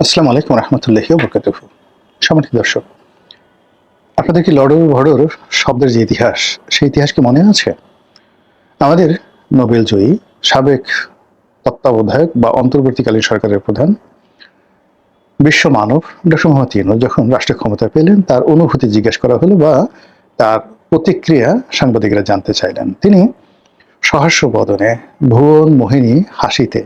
আসসালামু আলাইকুম রহমতুল্লাহি ওয়া বারাকাতুহু। সম্মানিত দর্শক, আপনাদের কি লড়র ভড়র শব্দের যে ইতিহাস, সেই ইতিহাস কি মনে আছে? আমাদের নোবেল জয়ী সাবেক তত্ত্বাবধায়ক বা অন্তর্বর্তীকালীন সরকারের প্রধান বিশ্ব মানব ডক্টর মোহাম্মদ ইউনূস যখন রাষ্ট্রীয় ক্ষমতা পেলেন, তার অনুভূতি জিজ্ঞেস করা হলো বা তার প্রতিক্রিয়া সাংবাদিকরা জানতে চাইলেন। তিনি সহাস্য বদনে ভুবন মোহিনী হাসিতে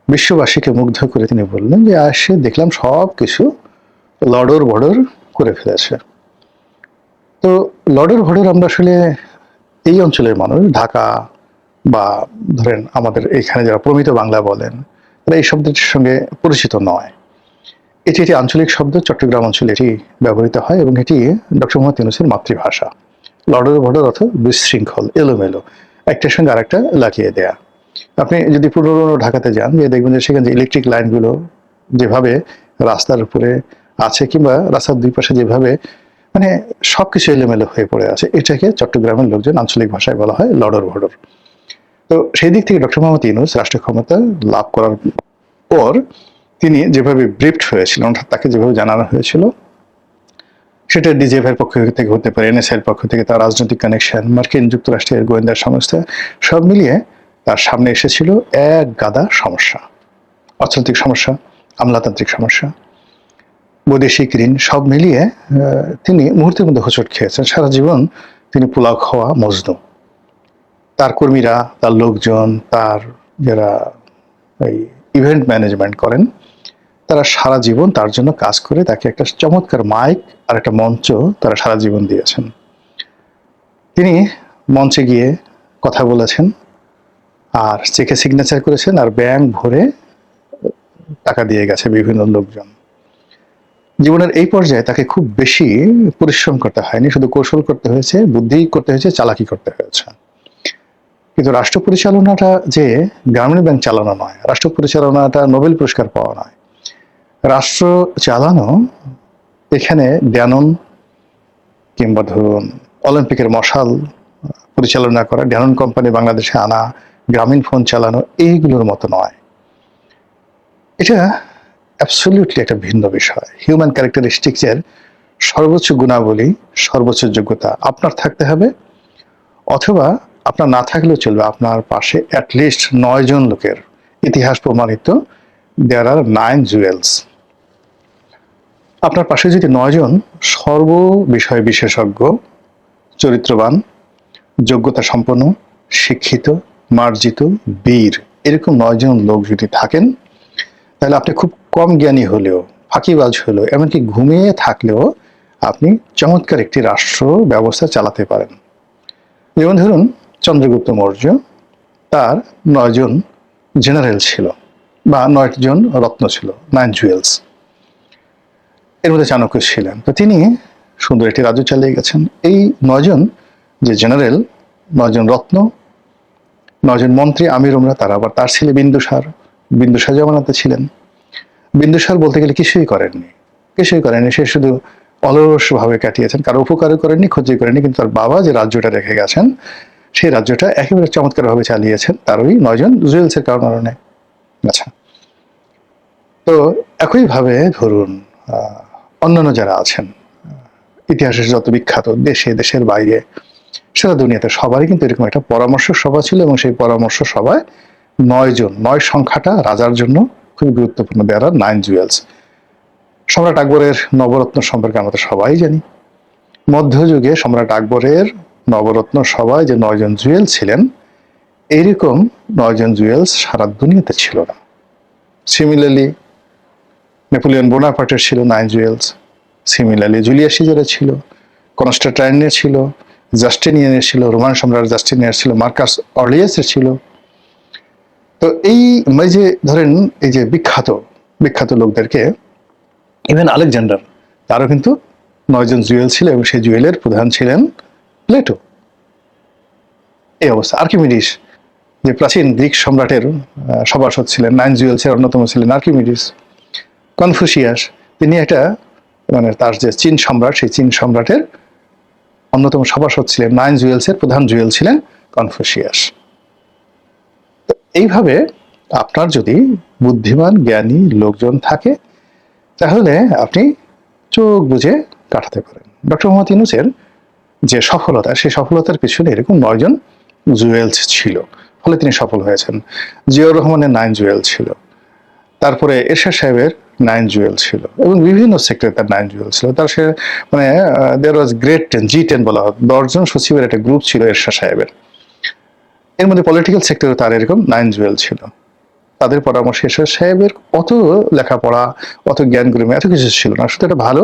বিশ্ববাসীকে মুগ্ধ করে তিনি বললেন যে আসে দেখলাম সব কিছু লড়র ভড়র করে ফেলেছে। তো লর্ডের ভোটের আমরা আসলে এই অঞ্চলের মানুষ, ঢাকা বা ধরেন আমাদের এখানে যারা প্রমিত বাংলা বলেন, তারা এই শব্দটির সঙ্গে পরিচিত নয়। এটি একটি আঞ্চলিক শব্দ, চট্টগ্রাম অঞ্চলে এটি ব্যবহৃত হয় এবং এটি ডক্টর মোহাম্মদ ইউনূসের মাতৃভাষা। লর্ডের ভোটের অর্থ বিশৃঙ্খল, এলোমেলো, একটার সঙ্গে আরেকটা লাগিয়ে দেয়া। আপনি যদি পুরনো ঢাকাতে যান, যে দেখবেন যে সেখানে যে ইলেকট্রিক লাইনগুলো যেভাবে রাস্তার উপরে আছে কিংবা রাস্তার দুই পাশে যেভাবে মানে সবকিছু এলোমেলো হয়ে পড়ে আছে, এটাকে চট্টগ্রামের লোকজন আঞ্চলিক ভাষায় বলা হয় লড়র ভড়র। তো সেই দিক থেকে ডক্টর মোহাম্মদ ইউনূস রাষ্ট্রীয় ক্ষমতা লাভ করার পর তিনি যেভাবে ব্রিফড হয়েছিলেন, অর্থাৎ তাকে যেভাবে জানানো হয়েছিল, সেটা ডিজিএফআইয়ের পক্ষ থেকে হতে পারে, এনএসআইয়ের পক্ষ থেকে, তার রাজনৈতিক কানেকশন, মার্কিন যুক্তরাষ্ট্রের গোয়েন্দা সংস্থা, সব মিলিয়ে তার সামনে এসেছিল এক গাদা সমস্যা। অর্থনৈতিক সমস্যা, আমলাতান্ত্রিক সমস্যা, বৈদেশিক ঋণ, সব মিলিয়ে তিনি মুহূর্তের মধ্যে হোঁচট খেয়েছেন। সারা জীবন তিনি পোলাও খাওয়া মজনু। তার কর্মীরা, তার লোকজন, তার যারা এই ইভেন্ট ম্যানেজমেন্ট করেন, তারা সারা জীবন তার জন্য কাজ করে তাকে একটা চমৎকার মাইক আর একটা মঞ্চ তারা সারা জীবন দিয়েছেন। তিনি মঞ্চে গিয়ে কথা বলেছেন আর চেকে সিগনেচার করেছেন আর ব্যাংক ভরে টাকা দিয়ে গেছে বিভিন্ন লোকজন। জীবনের এই পর্যায়ে তাকে খুব বেশি পরিশ্রম করতে হয়নি, শুধু কৌশল করতে হয়েছে, বুদ্ধি করতে হয়েছে, চালাকি করতে হয়েছে। কিন্তু রাষ্ট্র পরিচালনাটা যে গ্রামীণ ব্যাংক চালানো নয়, রাষ্ট্র পরিচালনাটা নোবেল পুরস্কার পাওয়া নয়। রাষ্ট্র চালানো এখানে ড্যানন কিংবা ধরুন অলিম্পিকের মশাল পরিচালনা করা, ড্যানন কোম্পানি বাংলাদেশে আনা, গ্রামীণ ফোন চালানো, এইগুলোর মতো নয়। এটা অ্যাবসলিউটলি একটা ভিন্ন বিষয়। হিউম্যান ক্যারেক্টারিস্টিক্সের সর্বোচ্চ গুণাবলী, সর্বোচ্চ যোগ্যতা আপনার থাকতে হবে, অথবা আপনার না থাকলেও চলবে, আপনার পাশে অ্যাটলিস্ট 9 জন লোকের, ইতিহাস প্রমাণিত, দেয়ার আর 9 জুয়েলস। আপনার পাশে যদি 9 জন সর্ব বিষয়ে বিশেষজ্ঞ, চরিত্রবান, যোগ্যতা সম্পন্ন, শিক্ষিত, মার্জিত, বীর, এরকম 9 জন লোক যদি থাকেন, তাহলে আপনি খুব কম জ্ঞানী হলেও, ফাঁকিবাজ হলেও, এমনকি ঘুমিয়ে থাকলেও আপনি চমৎকার একটি রাষ্ট্র ব্যবস্থা চালাতে পারেন। যেমন ধরুন চন্দ্রগুপ্ত মৌর্য, তার 9 জন জেনারেল ছিল বা 9 জন রত্ন ছিল, 9 জুয়েলস। এর মধ্যে চাণক্য ছিলেন। তো তিনি সুন্দর একটি রাজ্য চালিয়ে গেছেন। এই 9 জন যে জেনারেল, 9 জন রত্ন, 9 জন মন্ত্রী, আমির ওমরা, তারা আবার তার ছেলে বিন্দুসার, বিন্দুসার জমানাতে ছিলেন। বিন্দুসার বলতে গেলে কিছুই করেননি, কিছুই করেননি, সে শুধু অলসভাবে কাটিয়েছেন, কারো উপকারও করেননি, ক্ষতি করেননি, কিন্তু তার বাবা যে রাজ্যটা রেখে গেছেন, সেই রাজ্যটা একেবারে চমৎকারভাবে চালিয়েছেন তার ওই 9 জন জুয়েলসের কারণে। আচ্ছা, তো একইভাবে ধরুন অন্যান্য যারা আছেন, ইতিহাসের যত বিখ্যাত, দেশে দেশের বাইরে, সারা দুনিয়াতে সবারই কিন্তু এরকম একটা পরামর্শ সভা ছিল, এবং সেই পরামর্শ সভায় 9 জন, 9 সংখ্যাটা রাজার জন্য খুবই গুরুত্বপূর্ণ। দেয়ার আর 9 জুয়েলস। সম্রাট আকবরের নবরত্ন সম্পর্কে আমরা তো সবাই জানি। মধ্যযুগে সম্রাট আকবরের নবরত্ন সভায় যে 9 জন জুয়েল ছিলেন, এইরকম 9 জন জুয়েলস সারা দুনিয়াতে ছিল না। সিমিলারলি নেপোলিয়ন বোনাপার্টের ছিল 9 জুয়েলস। সিমিলারলি জুলিয়াস সিজারের ছিল, কনস্টান্টাইনের ছিল, জাস্টিনিয়ানের ছিল, রোমান সম্রাট জাস্টিনিয়ার ছিল, মার্কাস অর্লিয়াসের ছিল। তো এই যে ধরেন এই যে বিখ্যাত বিখ্যাত লোকদেরকে, ইভেন আলেকজান্ডার, তারও কিন্তু 9 জন জুয়েল ছিল, এবং সেই জুয়েলের প্রধান ছিলেন প্লেটো। এই অবস্থা। আর্কিমিডিস, যে প্রাচীন গ্রিক সম্রাটের সভাসদ ছিলেন, 9 জুয়েলসের অন্যতম ছিলেন আর্কিমিডিস। কনফুসিয়াস, তিনি একটা তার যে চীন সম্রাট, সেই চীন সম্রাটের অন্যতম সভাসদ ছিলেন, 9 জুয়েলসের প্রধান জুয়েল ছিলেন কনফুসিয়াস। এইভাবে আপনার যদি বুদ্ধিমান জ্ঞানী লোকজন থাকে, তাহলে আপনি চোখ বুজে কাটাতে পারেন। ডক্টর মোহাম্মদ ইউনূসের যে সফলতা, সেই সফলতার পিছনে এরকম 9 জন জুয়েলস ছিল, ফলে তিনি সফল হয়েছেন। জিয়াউর রহমানের 9 জুয়েল ছিল, তারপরে এরশাদ সাহেবের 9 জুয়েল ছিল, এবং বিভিন্ন সেক্টরে তার 9 জুয়েল ছিল। তার সে মানে দেয়ার ওয়াজ গ্রেট 10, G10 বলা হয়, 10 জন সচিবের একটা গ্রুপ ছিল এরশাদ সাহেবের। এর মধ্যে পলিটিক্যাল সেক্টরে তার এরকম 9 জুয়েল ছিল। তাদের পরামর্শে এরশাদ সাহেবের অত লেখাপড়া, অত জ্ঞান গরিমা, এত কিছু ছিল না, শুধু একটা ভালো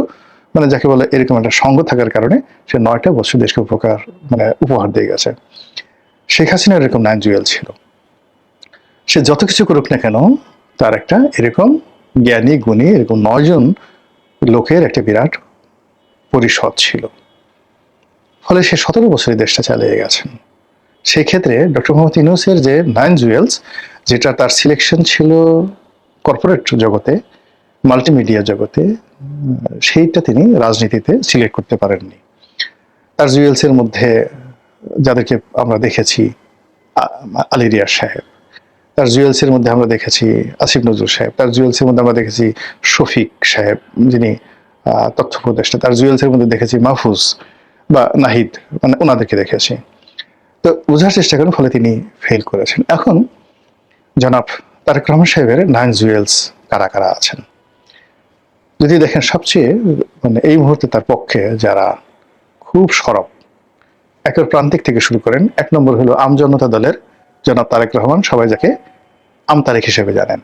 মানে যাকে বলে এরকম একটা সঙ্গ থাকার কারণে সে 9টা বছর দেশকে উপহার দিয়ে গেছে। শেখ হাসিনার এরকম 9 জুয়েল ছিল। সে যত কিছু করুক না কেন, তার একটা এরকম জ্ঞানী গুণী এরকম 9 জন লোকের একটা বিরাট পরিষদ ছিল, ফলে সে 17 বছরে দেশটা চালিয়ে গেছেন। সেই ক্ষেত্রে ডক্টর মোহাম্মদ ইউনূসের যে 9 জুয়েলস, যেটা তার সিলেকশন ছিল কর্পোরেট জগতে, মাল্টিমিডিয়া জগতে, সেইটা তিনি রাজনীতিতে সিলেক্ট করতে পারেননি। তার জুয়েলসের মধ্যে যাদেরকে আমরা দেখেছি, আলী রিয়াজ সাহেব, তার জুয়েলসের মধ্যে আমরা দেখেছি আসিফ নজরুল সাহেব, তার জুয়েলসের মধ্যে আমরা দেখেছি শফিক সাহেব যিনি তথ্য উপদেষ্টা, তার জুয়েলসের মধ্যে দেখেছি মাহফুজ বা নাহিদ, মানে ওনাদেরকে দেখেছি। তো বোঝার চেষ্টা করেন, ফলে তিনি ফেল করেছেন। এখন জনাব তারেক রহমান সাহেবের 9 জুয়েলস কারা কারা আছেন যদি দেখেন, সবচেয়ে মানে এই মুহূর্তে তার পক্ষে যারা খুব সরব, একের প্রান্তিক থেকে শুরু করেন। 1 নম্বর হলো আমজনতা দলের জনাব তারেক রহমান, সবাই যাকে আমতারেক হিসেবে জানেন,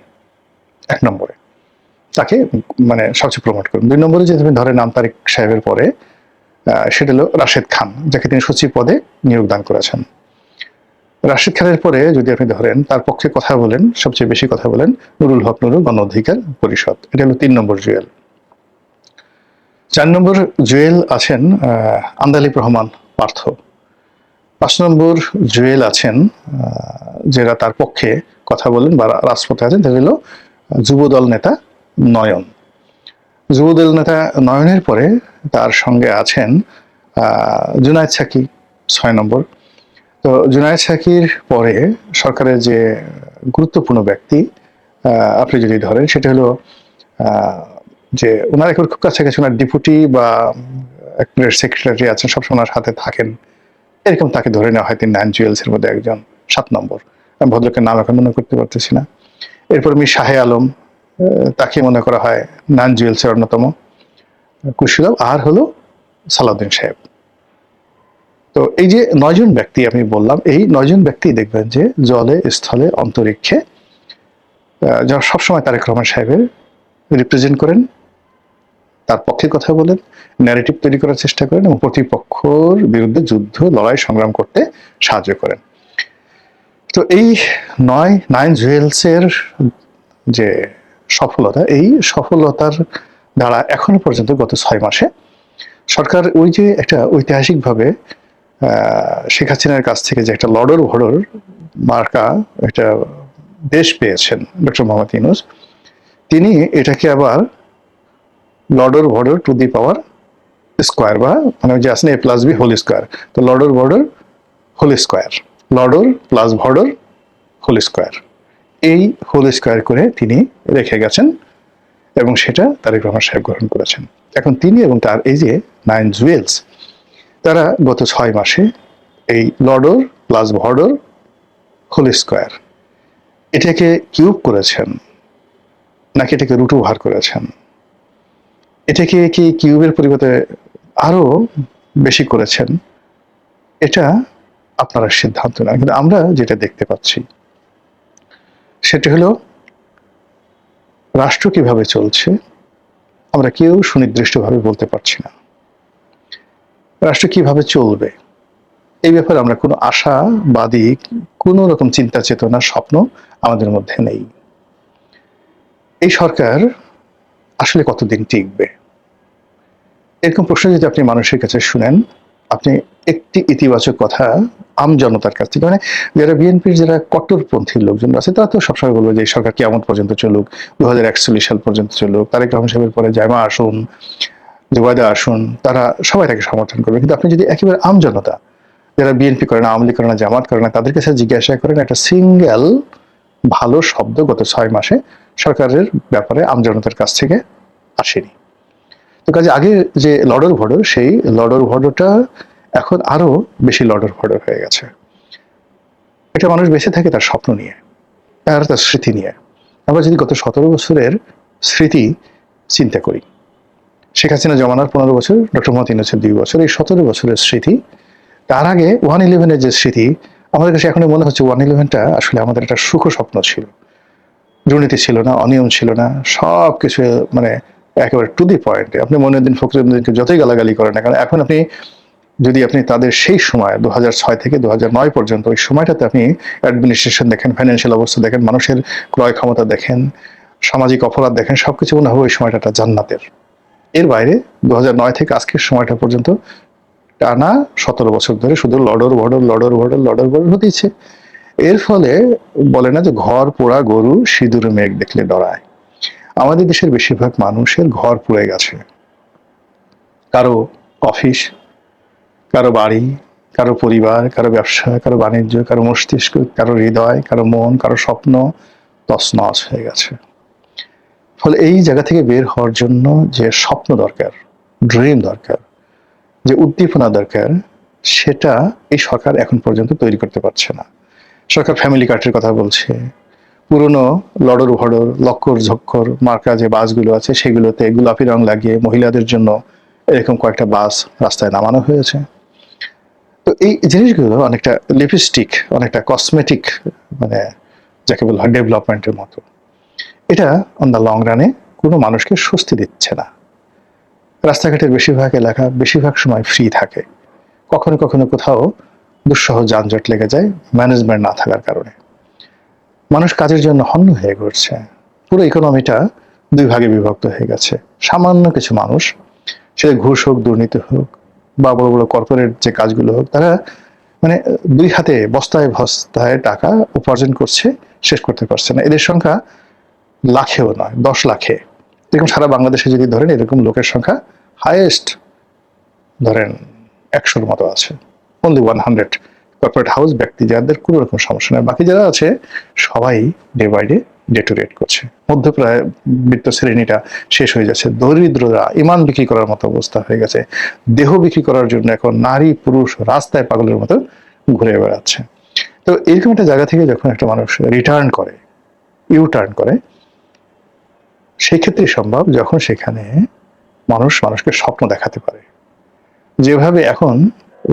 1 নম্বরে তাকে মানে সবচেয়ে প্রমোট করুন। 2 নম্বরে যে তুমি ধরেন আমতারেক সাহেবের পরে, সেটা হলো রাশেদ খান, যাকে তিনি সচিব পদে নিয়োগ দান করেছেন। রাশেদ খানের পরে যদি আপনি ধরেন, তার পক্ষে কথা বলেন, সবচেয়ে বেশি কথা বলেন নুরুল হক নুরু, গণ অধিকার পরিষদ, এটা হলো 3 নম্বর জুয়েল। 4 নম্বর জুয়েল আছেন আন্দালিব রহমান পার্থ। 5 নম্বর জুয়েল আছেন যারা তার পক্ষে কথা বলেন বা রাজপথে আছেন, তাদের হলো যুবদল নেতা নয়ন। যুবদল নেতা নয়নের পরে তার সঙ্গে আছেন জুনায়েদ সাকি, 6 নম্বর। তো জুনায়েদ সাকির পরে সরকারের যে গুরুত্বপূর্ণ ব্যক্তি আপনি যদি ধরেন, সেটা হলো যে ওনার এখন খুব কাছাকাছি ওনার ডেপুটি বা সেক্রেটারি আছেন, সবসময় ওনার সাথে থাকেন, এরকম তাকে ধরে নেওয়া হয় 9 জুয়েলস এর মধ্যে একজন। 7 নম্বর, আমি ভদ্রলোকের নাম এখন মনে করতে পারতেছি না। এরপর মীর শাহে আলম, তাকে মনে করা হয় 9 জুয়েলস এর অন্যতম কুশীলব। আর হলো সালাউদ্দিন সাহেব। তো এই যে 9 জন ব্যক্তি আমি বললাম, এই 9 জন ব্যক্তি দেখবেন যে জলে, স্থলে, অন্তরিক্ষে যারা সবসময় তারেক রহমান সাহেবের রিপ্রেজেন্ট করেন, তার পক্ষে কথা বলেন, ন্যারেটিভ তৈরি করার চেষ্টা করেন এবং প্রতিপক্ষের বিরুদ্ধে যুদ্ধ, লড়াই, সংগ্রাম করতে সাহায্য করেন। তো এই 9 জুয়েলসের যে সফলতা, এই সফলতার দ্বারা এখনো পর্যন্ত গত 6 মাসে সরকার ওই যে একটা ঐতিহাসিকভাবে শেখ হাসিনার কাছ থেকে যে একটা লড়র ভড়র মার্কা একটা দেশ পেয়েছেন ডক্টর মোহাম্মদ ইউনূস, তিনি এটাকে আবার লর্ডর ভর্ডর টু দি পাওয়ার স্কোয়ার, বা মানে যে আসেন A+B হোল স্কোয়ার, তো লর্ডর ভর্ডর হোল স্কোয়ার, লর্ডর প্লাস ভর্ডর হোল স্কোয়ার, এই হোল স্কোয়ার করে তিনি রেখে গেছেন এবং সেটা তারেক রহমান সাহেব গ্রহণ করেছেন। এখন তিনি এবং তার এই যে 9 জুয়েলস, তারা গত 6 মাসে এই লর্ডর প্লাস ভর্ডর হোল স্কোয়ার এটাকে কিউব করেছেন নাকি এটাকে রুট ওভার করেছেন, এটাকে কি কিউবের পরিবর্তে আরো বেশি করেছেন, এটা আপনারা সিদ্ধান্ত নেন। কিন্তু আমরা যেটা দেখতে পাচ্ছি সেটা হলো রাষ্ট্র কিভাবে চলছে আমরা কেউ সুনির্দিষ্টভাবে বলতে পারছি না। রাষ্ট্র কিভাবে চলবে এই ব্যাপারে আমরা কোনো আশাবাদী, কোনো রকম চিন্তা চেতনা, স্বপ্ন আমাদের মধ্যে নেই। এই সরকার আসলে কতদিন টিকবে, এরকম প্রশ্ন যদি আপনি মানুষের কাছে শুনেন, আপনি একটি ইতিবাচক কথা আম জনতার কাছ থেকে, মানে যারা বিএনপির যারা কট্টরপন্থী লোকজন আছে, তারা তো সবসময় বলবে যে এই সরকার কেমন পর্যন্ত চলুক, 2041 সাল পর্যন্ত চলুক, তারেক রহমান সাহেবের পরে জায়মা আসুন, জুবাইদা আসুন, তারা সবাই তাকে সমর্থন করবে। কিন্তু আপনি যদি একেবারে আম জনতা, যারা বিএনপি করে না, আওয়ামী লীগ করে না, জামাত করে না, তাদের কাছে জিজ্ঞাসা করেন একটা সিঙ্গেল ভালো শব্দ গত 6 মাসে সরকারের ব্যাপারে আম জনতার কাছ থেকে আসেনি। তো কাজে আগে যে লডর ভডর, সেই লডর ভডরটা এখন আরো বেশি লডর ভডর হয়ে গেছে। একটা মানুষ বেঁচে থাকে তার স্বপ্ন নিয়ে আর তার স্মৃতি নিয়ে। আমরা যদি গত 17 বছরের স্মৃতি চিন্তা করি, শেখ হাসিনা জমানার 15 বছর, ডক্টর মোহাম্মদ ইউনূসের 2 বছর, এই 17 বছরের স্মৃতি, তার আগে 1/11-এর যে স্মৃতি, আমাদের কাছে এখন মনে হচ্ছে 1/11টা আসলে আমাদের একটা সুখ স্বপ্ন ছিল। দুর্নীতি ছিল না, অনিয়ম ছিল না, সব কিছু মানে একেবারে টু দি পয়েন্টে। আপনি মইনুদ্দিন ফখরুদ্দিনকে যতই গালাগালি করেন না কারণ এখন যদি আপনি তাদের সেই সময় 2006 থেকে 2009 পর্যন্ত ওই সময়টাতে আপনি অ্যাডমিনিস্ট্রেশন দেখেন, ফাইন্যান্সিয়াল অবস্থা দেখেন, মানুষের ক্রয় ক্ষমতা দেখেন, সামাজিক অপরাধ দেখেন, সবকিছু মনে হবে ওই সময়টা একটা জান্নাতের। এর বাইরে 2009 থেকে আজকের সময়টা পর্যন্ত টানা 17 বছর ধরে শুধু লডর ভডর লডর ভডর লডর ভডর হতেইছে। এর ফলে বলে না যে ঘর পোড়া গরু সিঁদুর মেঘ দেখলে ডরায়। আমাদের দেশের বেশিরভাগ মানুষের ঘর পুড়ে গেছে, কারো অফিস, কারো বাড়ি, কারো পরিবার, কারো ব্যবসা, কারো বাণিজ্য, কারো মস্তিষ্ক, কারো হৃদয়, কারো মন, কারো স্বপ্ন তছনছ হয়ে গেছে। ফলে এই জায়গা থেকে বের হওয়ার জন্য যে স্বপ্ন দরকার, ড্রিম দরকার, যে উদ্দীপনা দরকার, সেটা এই সরকার এখন পর্যন্ত তৈরি করতে পারছে না। সরকার ফ্যামিলি কার্ডের কথা বলছে, পুরনো লডর ভডর লক্কর ঝক্কর মার্কা যে বাসগুলো আছে সেগুলোতে গোলাপি রং লাগিয়ে মহিলাদের জন্য এরকম কয়েকটা বাস রাস্তায় নামানো হয়েছে। তো এই জিনিসগুলো অনেকটা লিপস্টিক, অনেকটা কসমেটিক, মানে যাকে বলা হয় ডেভেলপমেন্টের মতো। এটা অন দ্য লং রানে কোনো মানুষকে স্বস্তি দিচ্ছে না। রাস্তাঘাটের বেশিরভাগ এলাকা বেশিরভাগ সময় ফ্রি থাকে, কখনো কখনো কোথাও দুঃসহ যানজট লেগে যায় ম্যানেজমেন্ট না থাকার কারণে। মানুষ কাজের জন্য হন্য হয়ে ঘুরছে। পুরো ইকোনমিটা দুই ভাগে বিভক্ত হয়ে গেছে। সামান্য কিছু মানুষ, সেটা ঘুষ হোক, দুর্নীতি হোক, বা বড় বড় কর্পোরেট যে কাজগুলো হোক, তারা মানে দুই হাতে বস্তায় বস্তায় টাকা উপার্জন করছে, শেষ করতে পারছে না। এদের সংখ্যা লাখেও নয়, 10 লাখে। এরকম সারা বাংলাদেশে যদি ধরেন এরকম লোকের সংখ্যা হাইয়েস্ট ধরেন 100-র মতো আছে। অনলি 100 কর্পোরেট হাউস ব্যক্তি যাদের কোনো রকম সমস্যা নেই। বাকি যারা আছে সবাই ডে বাই ডে ডেটোরেট করছে। মধ্যপ্রায় বৃত্ত শ্রেণীটা শেষ হয়ে যাচ্ছে। দরিদ্ররা ইমান বিক্রি করার মতো অবস্থা হয়ে গেছে। দেহ বিক্রি করার জন্য এখন নারী পুরুষ রাস্তায় পাগলের মতো ঘুরে বেড়াচ্ছে। তো এরকম একটা জায়গা থেকে যখন একটা মানুষ রিটার্ন করে, ইউটার্ন করে, সেই ক্ষেত্রে সম্ভব যখন সেখানে মানুষকে স্বপ্ন দেখাতে পারে। যেভাবে এখন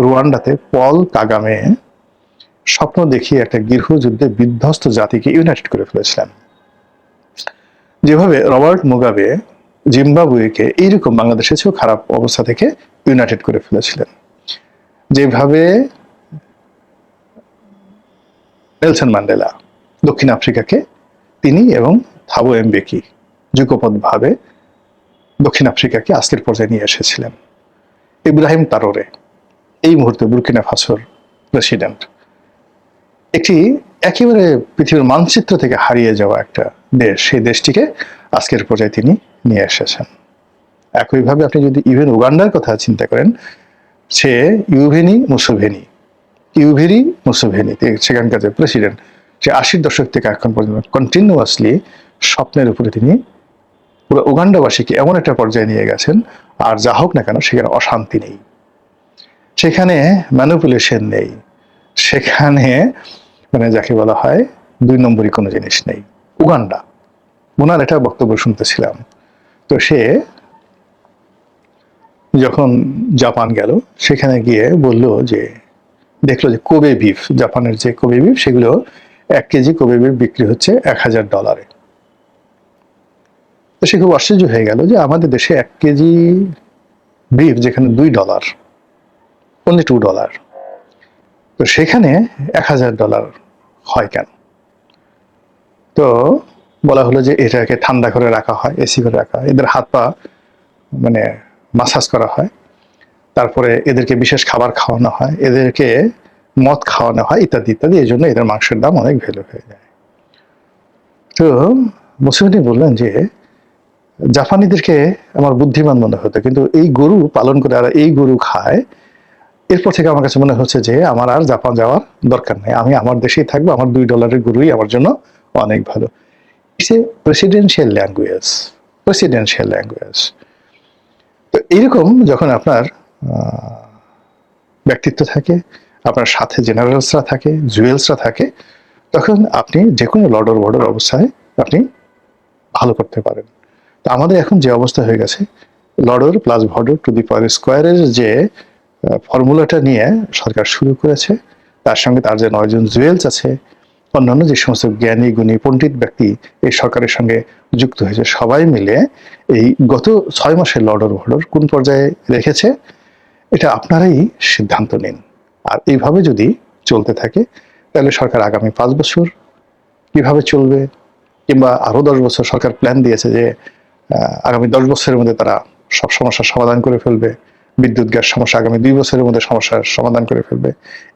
রুয়ান্ডাতে পল কাগামে স্বপ্ন দেখিয়ে একটা গৃহযুদ্ধে বিধ্বস্ত জাতিকে ইউনাইটেড করে ফেলেছিলেন, যেভাবে রবার্ট মুগাবে জিম্বাবুয়েকে এইরকম বাংলাদেশের চেয়েও খারাপ অবস্থা থেকে ইউনাইটেড করে ফেলেছিলেন, যেভাবে নেলসন ম্যান্ডেলা দক্ষিণ আফ্রিকাকে তিনি এবং থাবো এমবেকি যুগপৎভাবে দক্ষিণ আফ্রিকাকে আজকের পর্যায়ে নিয়ে এসেছিলেন। ইব্রাহিম তারোরে এই মুহূর্তে বুর্কিনা ফাসোর প্রেসিডেন্ট, একটি একেবারে পৃথিবীর মানচিত্র থেকে হারিয়ে যাওয়া একটা দেশ, সেই দেশটিকে আজকের পর্যায়ে তিনি নিয়ে এসেছেন। একইভাবে আপনি যদি ইভেন উগান্ডার কথা চিন্তা করেন, সে ইউভেরি মুসেভেনি সেখানকার যে প্রেসিডেন্ট, সে 80-র দশক থেকে এখন পর্যন্ত কন্টিনিউয়াসলি স্বপ্নের উপরে তিনি পুরো উগান্ডাবাসীকে এমন একটা পর্যায়ে নিয়ে গেছেন। আর যা হোক না কেন সেখানে অশান্তি নেই, সেখানে ম্যানিপুলেশন নেই, সেখানে মানে যাকে বলা হয় 2 নম্বরই কোনো জিনিস নেই। উগান্ডা, ওনার একটা বক্তব্য শুনতেছিলাম। তো সে যখন জাপান গেল, সেখানে গিয়ে বলল যে দেখলো যে কোবে বিফ, জাপানের যে কোবে বিফ, সেগুলো 1 কেজি কোবে বিফ বিক্রি হচ্ছে $1000। তো সে খুব আশ্চর্য হয়ে গেল যে আমাদের দেশে 1 কেজি বিফ যেখানে $2, অনলি $2, তো সেখানে $1000 হয় কেন? তো বলা হলো যে এটাকে ঠান্ডা করে রাখা হয়, এসি করে রাখা হয়, এদের হাত পা মানে মাসাজ করা হয়, তারপরে এদেরকে বিশেষ খাবার খাওয়ানো হয়, এদেরকে মদ খাওয়ানো হয়, ইত্যাদি ইত্যাদি। এই জন্য এদের মাংসের দাম অনেক ভ্যালু হয়ে যায়। তো মুসলিম বললেন যে জাপানিদেরকে আমার বুদ্ধিমান মনে হতো, কিন্তু এই গরু পালন করে আর এই গরু খায়, এরপর থেকে আমার কাছে মনে হচ্ছে যে আমার আর জাপান যাওয়ার দরকার নেই, আমি আমার দেশেই থাকবো, আমার $2 গরুই আমার জন্য অনেক ভালো। It's a presidential language. Presidential language. তো এইরকম যখন আপনার ব্যক্তিত্ব থাকে, আপনার সাথে জেনারেলসরা থাকে, জুয়েলসরা থাকে, তখন আপনি যে কোনো লডর বর্ডর অবস্থায় আপনি ভালো করতে পারেন। তো আমাদের এখন যে অবস্থা হয়ে গেছে, লডর প্লাস ভর্ডর টু দি পাওয়ার স্কোয়ারের যে ফর্মুলাটা নিয়ে সরকার শুরু করেছে, তার সঙ্গে তার যে 9 জন জুয়েলস আছে, অন্যান্য যে সমস্ত জ্ঞানী গুণী পণ্ডিত ব্যক্তি এই সরকারের সঙ্গে যুক্ত হয়েছে, সবাই মিলে এই গত 6 মাসের লডর ভর্ডর কোন পর্যায়ে রেখেছে এটা আপনারাই সিদ্ধান্ত নিন। আর এইভাবে যদি চলতে থাকে তাহলে সরকার আগামী 5 বছর কিভাবে চলবে, কিংবা আরো 10 বছর সরকার প্ল্যান দিয়েছে যে আগামী 10 বছরের মধ্যে তারা সব সমস্যার সমাধান করে ফেলবে, বিদ্যুৎ গ্যাস সমস্যা আগামী 2 বছরের মধ্যে সমস্যার সমাধান করে ফেলবে।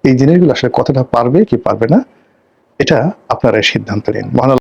এই জিনিসগুলো আসলে কতটা পারবে কি পারবে না এটা আপনারাই সিদ্ধান্ত নিন।